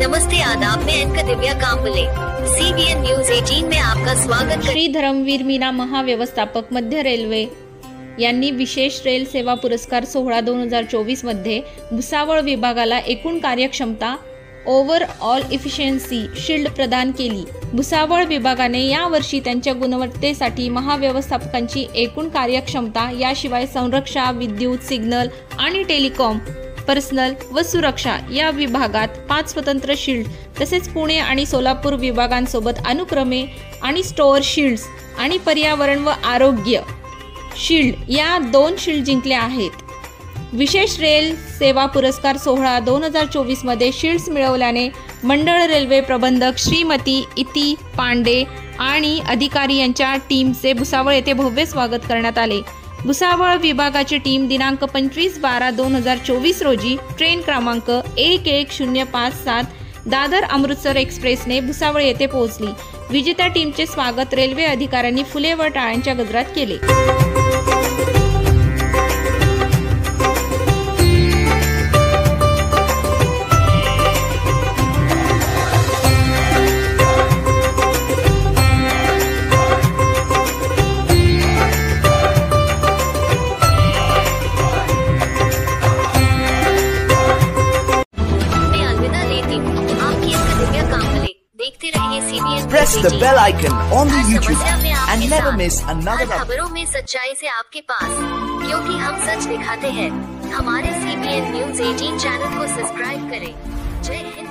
नमस्ते आदाब, मैं एंकर दिव्या Kamble, CBN news 18 में आपका स्वागत। श्री धर्मवीर मीना महाव्यवस्थापक मध्य रेल्वे यांनी विशेष रेल सेवा पुरस्कार सोहळा 2024 मध्ये भुसावळ विभागाला एकूण कार्यक्षमता ओव्हरऑल इफिशियन्सी शील्ड प्रदान केली। भुसावळ विभागाने यावर्षी त्यांच्या गुणवत्तेसाठी महाव्यवस्थापकांची एकूण कार्यक्षमता याशिवाय संरक्षण, विद्युत, सिग्नल आणि टेलिकॉम, पर्सनल व सुरक्षा या विभागात 5 स्वतंत्र शील्ड तसेच पुणे आणि सोलापूर विभागांसोबत अनुक्रमे आणि स्टोअर शील्ड्स आणि पर्यावरण व आरोग्य शील्ड या 2 शील्ड जिंकल्या आहेत। विशेष रेल सेवा पुरस्कार सोहळा 2024 मध्ये शील्ड्स मिळवल्याने मंडळ रेल्वे प्रबंधक श्रीमती इति पांडे आणि अधिकारी यांच्या टीमचे भुसावळ येथे भव्य स्वागत करण्यात आले। भुसावळ विभागाची टीम दिनांक 25/12/2024 रोजी ट्रेन क्रमांक 11057 दादर अमृतसर एक्सप्रेसने भुसावळ येथे पोहोचली। विजेत्या टीमचे स्वागत रेल्वे अधिकाऱ्यांनी फुले व टाळ्यांच्या गजरात केले। देखते रहिए CBN। Press the bell icon on the YouTube and never miss another खबरों में सच्चाई से आपके पास, क्योंकि हम सच दिखाते हैं। हमारे CBN न्यूज 18 चैनल को सब्सक्राइब करें। जय हिंद।